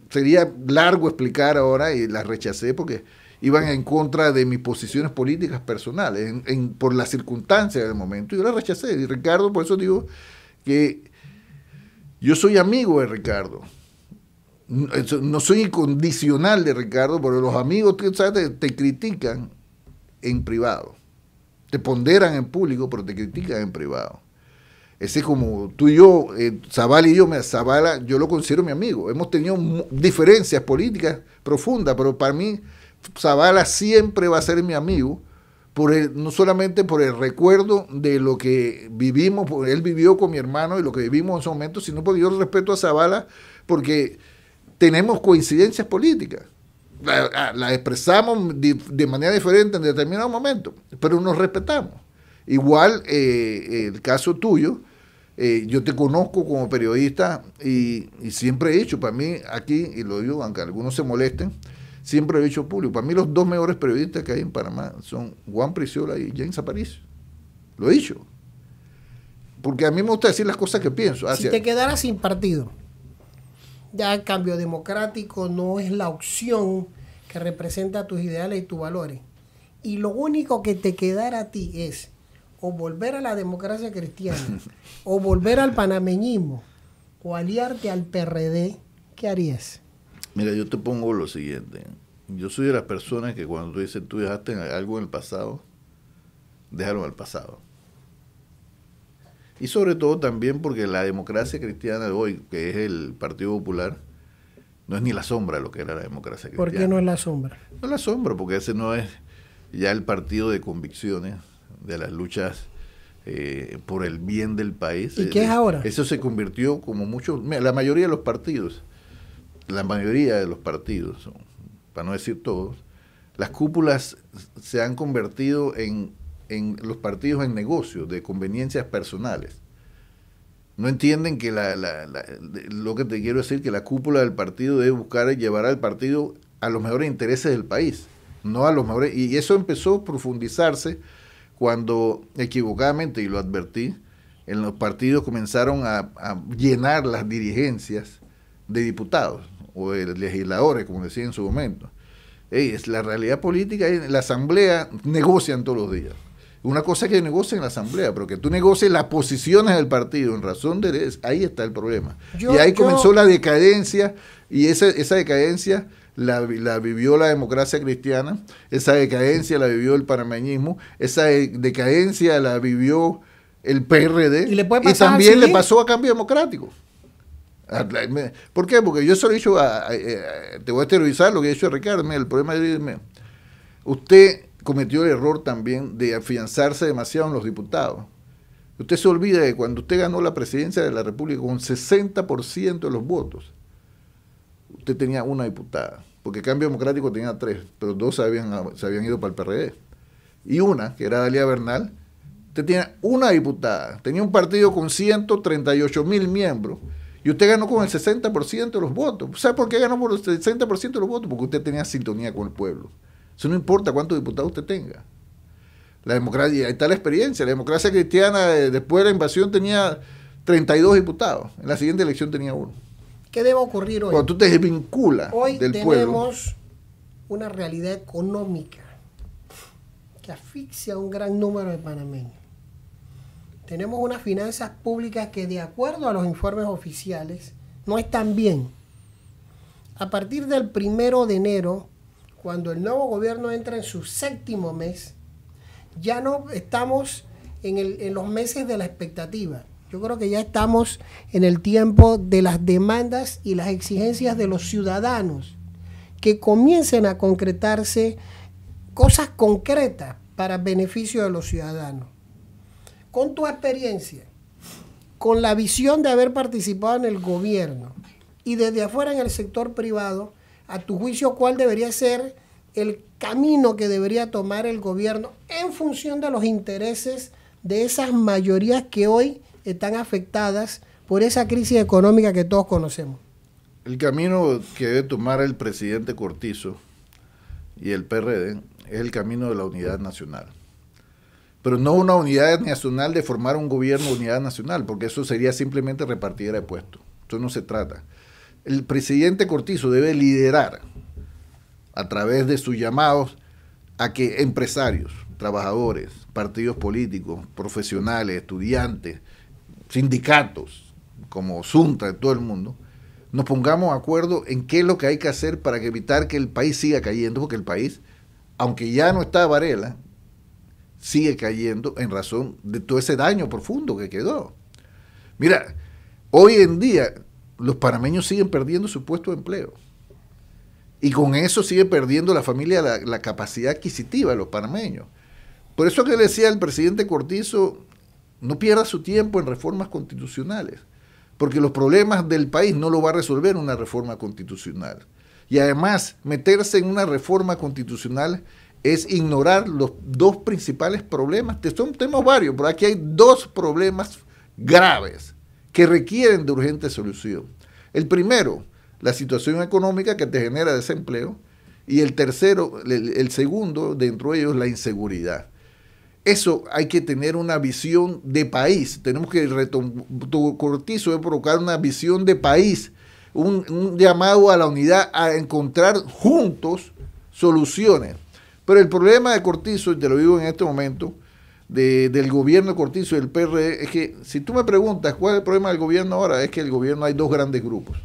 Sería largo explicar ahora y las rechacé porque iban en contra de mis posiciones políticas personales, por las circunstancias del momento, y yo las rechacé. Y Ricardo, por eso digo que yo soy amigo de Ricardo. No soy incondicional de Ricardo, pero los amigos te critican en privado. Te ponderan en público, pero te critican en privado. Ese es como tú y yo, Zavala y yo, Zavala yo lo considero mi amigo. Hemos tenido diferencias políticas profundas, pero para mí Zavala siempre va a ser mi amigo, no solamente por el recuerdo de lo que vivimos, él vivió con mi hermano y lo que vivimos en ese momento, sino porque yo respeto a Zavala porque tenemos coincidencias políticas. La expresamos de manera diferente en determinado momento, pero nos respetamos. Igual el caso tuyo, yo te conozco como periodista y siempre he dicho, para mí aquí, y lo digo aunque algunos se molesten, siempre he dicho público, para mí los dos mejores periodistas que hay en Panamá son Juan Priciola y James Aparicio. Lo he dicho. Porque a mí me gusta decir las cosas que pienso. Si te quedaras sin partido, ya el cambio democrático no es la opción que representa tus ideales y tus valores. Y lo único que te quedara a ti es o volver a la democracia cristiana, o volver al panameñismo, o aliarte al PRD, ¿qué harías? Mira, yo te pongo lo siguiente. Yo soy de las personas que cuando tú dices tú dejaste algo en el pasado, déjalo en el pasado. Y sobre todo también porque la democracia cristiana de hoy, que es el Partido Popular, no es ni la sombra de lo que era la democracia cristiana. ¿Por qué no es la sombra? No es la sombra, porque ese no es ya el partido de convicciones, de las luchas por el bien del país. ¿Y qué es ahora? Eso se convirtió como muchos, la mayoría de los partidos, para no decir todos, las cúpulas se han convertido en los partidos en negocios de conveniencias personales. No entienden que lo que te quiero decir, que la cúpula del partido debe buscar llevar al partido a los mejores intereses del país, no a los mejores. Y eso empezó a profundizarse cuando equivocadamente, y lo advertí, en los partidos comenzaron a llenar las dirigencias de diputados o de legisladores, como decía en su momento. Es la realidad política, la asamblea negocian todos los días. Una cosa es que negocien en la asamblea, pero que tú negocies las posiciones del partido en razón de eso, ahí está el problema. Y ahí comenzó la decadencia, y esa decadencia la vivió la democracia cristiana, esa decadencia la vivió el panameñismo, esa decadencia la vivió el PRD, y también le pasó a Cambio Democrático. ¿Por qué? Porque yo solo he dicho, te voy a exteriorizar lo que he dicho a Ricardo. Mira, el problema es, usted cometió el error también de afianzarse demasiado en los diputados. Usted se olvida de cuando usted ganó la presidencia de la República con 60% de los votos, usted tenía una diputada, porque Cambio Democrático tenía 3, pero 2 se habían ido para el PRD. Y una, que era Dalia Bernal, usted tenía una diputada, tenía un partido con 138,000 miembros, y usted ganó con el 60% de los votos. ¿Sabe por qué ganó por el 60% de los votos? Porque usted tenía sintonía con el pueblo. Eso no importa cuántos diputados usted tenga. La democracia, ahí está la experiencia. La democracia cristiana, después de la invasión, tenía 32 diputados. En la siguiente elección tenía 1. ¿Qué debe ocurrir hoy? Cuando tú te desvinculas del pueblo. Hoy tenemos una realidad económica que asfixia a un gran número de panameños. Tenemos unas finanzas públicas que, de acuerdo a los informes oficiales, no están bien. A partir del 1 de enero, cuando el nuevo gobierno entra en su 7º mes, ya no estamos en los meses de la expectativa. Yo creo que ya estamos en el tiempo de las demandas y las exigencias de los ciudadanos, que comiencen a concretarse cosas concretas para beneficio de los ciudadanos. Con tu experiencia, con la visión de haber participado en el gobierno y desde afuera en el sector privado, a tu juicio, ¿cuál debería ser el camino que debería tomar el gobierno en función de los intereses de esas mayorías que hoy están afectadas por esa crisis económica que todos conocemos? El camino que debe tomar el presidente Cortizo y el PRD es el camino de la unidad nacional. Pero no una unidad nacional de formar un gobierno de unidad nacional, porque eso sería simplemente repartidera de puestos. Eso no se trata. El presidente Cortizo debe liderar a través de sus llamados a que empresarios, trabajadores, partidos políticos, profesionales, estudiantes, sindicatos, como Sunta, de todo el mundo, nos pongamos de acuerdo en qué es lo que hay que hacer para evitar que el país siga cayendo, porque el país, aunque ya no está Varela, sigue cayendo en razón de todo ese daño profundo que quedó. Mira, hoy en día los panameños siguen perdiendo su puesto de empleo. Y con eso sigue perdiendo la familia la capacidad adquisitiva de los panameños. Por eso que le decía al presidente Cortizo, no pierda su tiempo en reformas constitucionales, porque los problemas del país no lo va a resolver una reforma constitucional. Y además, meterse en una reforma constitucional es ignorar los dos principales problemas. Tenemos varios, pero aquí hay dos problemas graves que requieren de urgente solución. El primero, la situación económica que te genera desempleo, y el tercero, el segundo, dentro de ellos, la inseguridad. Eso hay que tener una visión de país. Tenemos que Cortizo debe provocar una visión de país, un llamado a la unidad, a encontrar juntos soluciones. Pero el problema de Cortizo, y te lo digo en este momento, del gobierno de Cortizo y del PRD, es que si tú me preguntas cuál es el problema del gobierno ahora, es que el gobierno hay dos grandes grupos.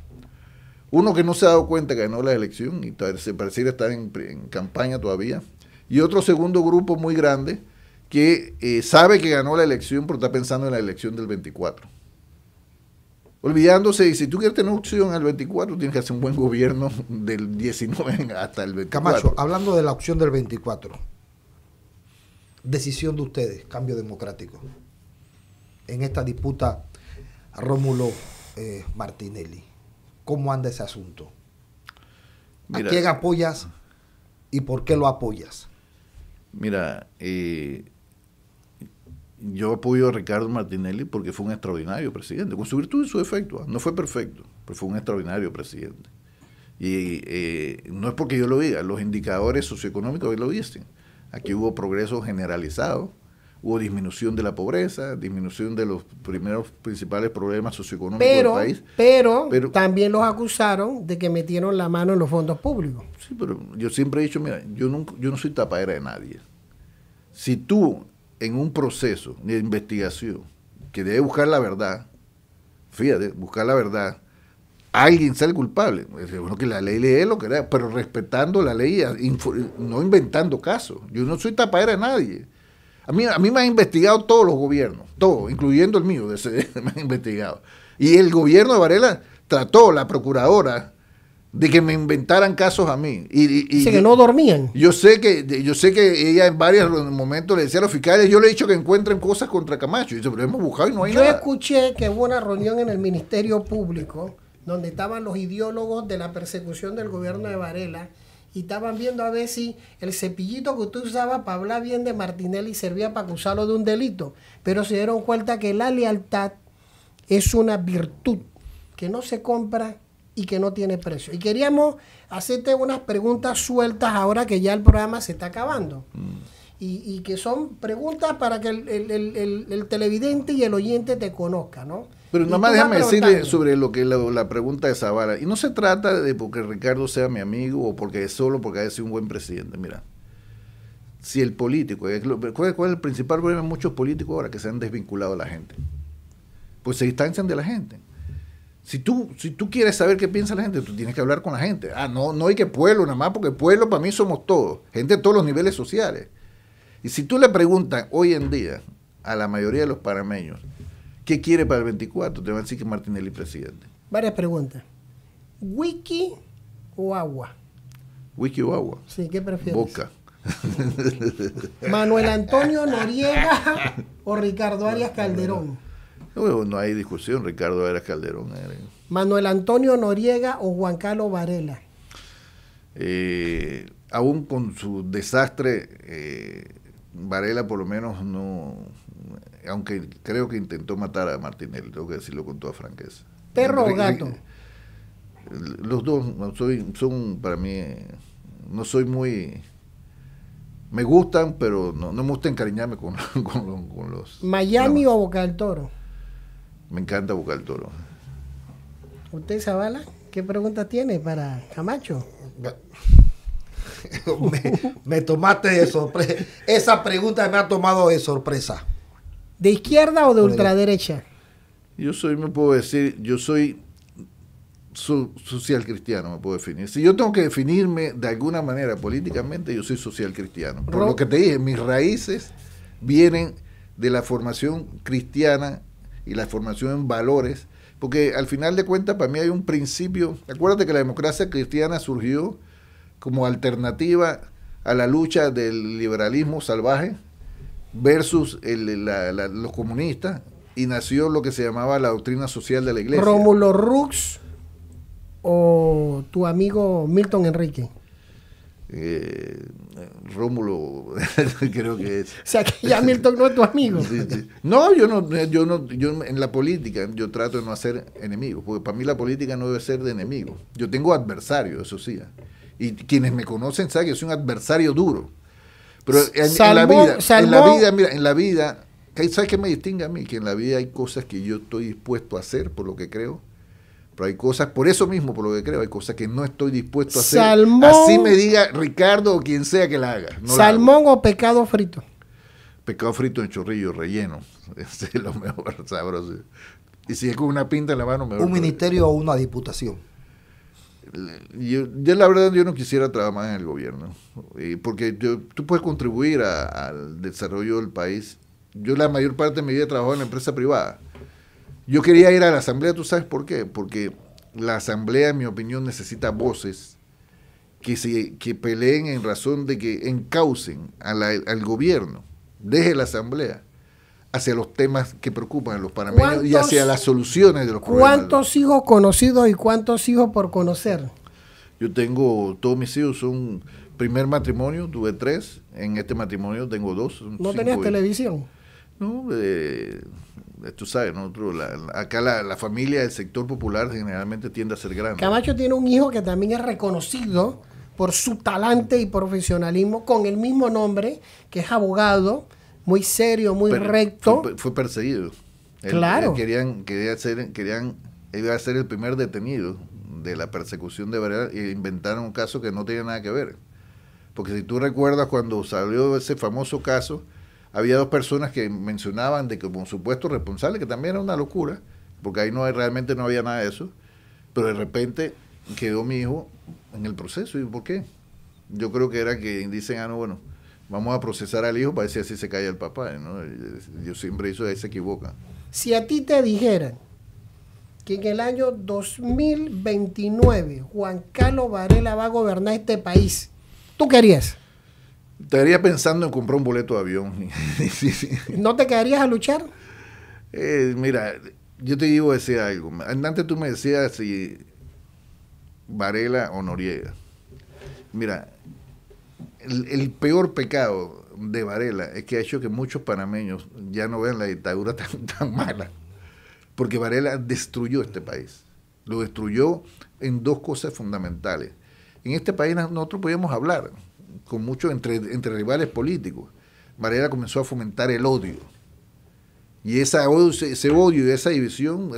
Uno que no se ha dado cuenta que ganó la elección y se pareciera estar en campaña todavía, y otro segundo grupo muy grande que sabe que ganó la elección pero está pensando en la elección del 24. Olvidándose, y si tú quieres tener opción al 24, tienes que hacer un buen gobierno del 19 hasta el 24. Camacho, hablando de la opción del 24, decisión de ustedes, cambio democrático, en esta disputa Rómulo Martinelli, ¿cómo anda ese asunto? Mira, ¿a quién apoyas y por qué lo apoyas? Mira, yo apoyo a Ricardo Martinelli porque fue un extraordinario presidente, con su virtud y su defecto. No fue perfecto, pero fue un extraordinario presidente. Y no es porque yo lo diga, los indicadores socioeconómicos lo dicen. Aquí hubo progreso generalizado, hubo disminución de la pobreza, disminución de los principales problemas socioeconómicos del país. Pero también los acusaron de que metieron la mano en los fondos públicos. Sí, pero yo siempre he dicho, mira, yo no soy tapadera de nadie. Si tú, en un proceso de investigación que debe buscar la verdad, fíjate, buscar la verdad, alguien sale culpable, bueno, que la ley lee lo que era, pero respetando la ley, no inventando casos. Yo no soy tapadera de nadie. A mí me han investigado todos los gobiernos, todos, incluyendo el mío, me han investigado. Y el gobierno de Varela trató, la procuradora, de que me inventaran casos a mí. Dice que no dormían. Yo sé que ella en varios momentos le decía a los fiscales, yo le he dicho que encuentren cosas contra Camacho. Y dice, pero hemos buscado y no hay nada. Yo escuché que hubo una reunión en el Ministerio Público donde estaban los ideólogos de la persecución del gobierno de Varela y estaban viendo a ver si el cepillito que usted usaba para hablar bien de Martinelli servía para acusarlo de un delito. Pero se dieron cuenta que la lealtad es una virtud que no se compra y que no tiene precio. Y queríamos hacerte unas preguntas sueltas ahora que ya el programa se está acabando. Y que son preguntas para que el televidente y el oyente te conozcan, ¿no? Pero nada más déjame decirle sobre lo que la pregunta de Zavala. Y no se trata de porque Ricardo sea mi amigo o porque es solo porque haya sido un buen presidente. Mira, si el político, ¿cuál es el principal problema de muchos políticos ahora? Que se han desvinculado de la gente. Pues se distancian de la gente. Si tú quieres saber qué piensa la gente, tú tienes que hablar con la gente. No hay que pueblo nada más, porque pueblo para mí somos todos, gente de todos los niveles sociales. Y si tú le preguntas hoy en día a la mayoría de los panameños, ¿qué quiere para el 24? Te van a decir que Martinelli presidente. Varias preguntas. ¿Wiki o agua? ¿Wiki o agua? Sí, ¿qué prefieres? Boca. ¿Manuel Antonio Noriega o Ricardo Arias Calderón? No hay discusión, Ricardo Arias Calderón. ¿Manuel Antonio Noriega o Juan Carlos Varela? Aún con su desastre, Varela por lo menos no, aunque creo que intentó matar a Martinelli, tengo que decirlo con toda franqueza. ¿Perro o gato? Los dos son para mí, no soy muy, me gustan, pero no me gusta encariñarme con los. ¿Miami o Boca del Toro? Me encanta Boca del Toro. ¿Usted, Zavala, qué pregunta tiene para Camacho? Me tomaste de sorpresa. Esa pregunta me ha tomado de sorpresa. ¿De izquierda o de ultraderecha? Yo soy social cristiano, me puedo definir. Si yo tengo que definirme de alguna manera políticamente, yo soy social cristiano. Por lo que te dije, mis raíces vienen de la formación cristiana y la formación en valores, porque al final de cuentas para mí hay un principio. Acuérdate que la democracia cristiana surgió como alternativa a la lucha del liberalismo salvaje versus los comunistas, y nació lo que se llamaba la doctrina social de la iglesia. ¿Rómulo Rux o tu amigo Milton Enrique? Rómulo, creo que es. O sea que ya Milton no es tu amigo. Sí, sí. No, yo en la política yo trato de no hacer enemigos, porque para mí la política no debe ser de enemigos. Yo tengo adversarios, eso sí. Y quienes me conocen saben que soy un adversario duro. Pero en la vida, ¿sabes qué me distingue a mí? Que en la vida hay cosas que yo estoy dispuesto a hacer por lo que creo, pero hay cosas, por eso mismo, por lo que creo, hay cosas que no estoy dispuesto a hacer. Así me diga Ricardo o quien sea que la haga. No ¿Salmón o pescado frito? Pescado frito en chorrillo, relleno. Ese es lo mejor, sabroso. Y si es con una pinta en la mano, mejor. ¿Un ministerio o una diputación? Yo la verdad yo no quisiera trabajar más en el gobierno, porque tú puedes contribuir al desarrollo del país. Yo la mayor parte de mi vida he trabajado en la empresa privada. Yo quería ir a la asamblea, ¿tú sabes por qué? Porque la asamblea, en mi opinión, necesita voces que peleen en razón de que encaucen al gobierno desde la asamblea hacia los temas que preocupan a los panameños y hacia las soluciones de los problemas. ¿Cuántos hijos conocidos y cuántos hijos por conocer? Yo tengo, todos mis hijos son primer matrimonio, tuve 3, en este matrimonio tengo 2. ¿No tenías televisión? No, tú sabes, nosotros, acá la familia del sector popular generalmente tiende a ser grande. Camacho tiene un hijo que también es reconocido por su talante y profesionalismo, con el mismo nombre, que es abogado, muy serio, muy recto. Fue perseguido. Claro. Iba a ser el primer detenido de la persecución de Varela, e inventaron un caso que no tenía nada que ver. Porque si tú recuerdas cuando salió ese famoso caso, había 2 personas que mencionaban de que como supuesto responsable, que también era una locura, porque ahí realmente no había nada de eso, pero de repente quedó mi hijo en el proceso. ¿Y por qué? Yo creo que era que dicen, bueno, vamos a procesar al hijo para ver si así se cae el papá, ¿no? Yo siempre hizo, ahí se equivoca. Si a ti te dijeran que en el año 2029 Juan Carlos Varela va a gobernar este país, ¿tú querías? Estaría pensando en comprar un boleto de avión. ¿No te quedarías a luchar? Mira, yo te digo decir algo. Antes tú me decías si Varela o Noriega. Mira, el peor pecado de Varela es que ha hecho que muchos panameños ya no vean la dictadura tan mala. Porque Varela destruyó este país. Lo destruyó en 2 cosas fundamentales. En este país nosotros podíamos hablar con mucho entre rivales políticos. Varela comenzó a fomentar el odio. Y ese odio y esa división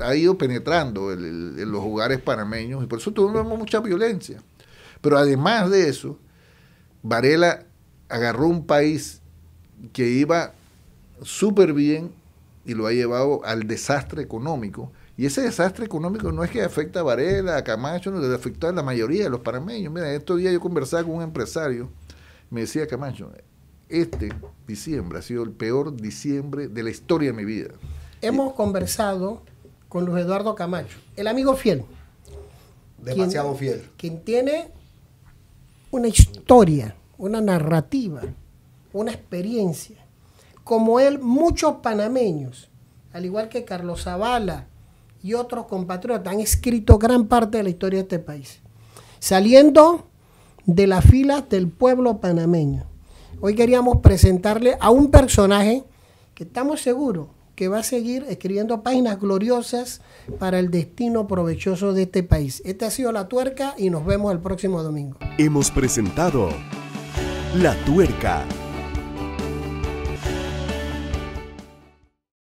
ha ido penetrando en los hogares panameños, y por eso tuvimos mucha violencia. Pero además de eso, Varela agarró un país que iba súper bien y lo ha llevado al desastre económico. Y ese desastre económico no es que afecta a Varela, a Camacho, no, le afecta a la mayoría de los panameños. Mira, estos días yo conversaba con un empresario, me decía, Camacho, este diciembre ha sido el peor diciembre de la historia de mi vida. Hemos conversado con Luis Eduardo Camacho, el amigo fiel. Demasiado fiel. Quien tiene una historia, una narrativa, una experiencia. Como él, muchos panameños, al igual que Carlos Zavala y otros compatriotas, han escrito gran parte de la historia de este país, saliendo de las filas del pueblo panameño. Hoy queríamos presentarle a un personaje que estamos seguros que va a seguir escribiendo páginas gloriosas para el destino provechoso de este país. Esta ha sido La Tuerca y nos vemos el próximo domingo. Hemos presentado La Tuerca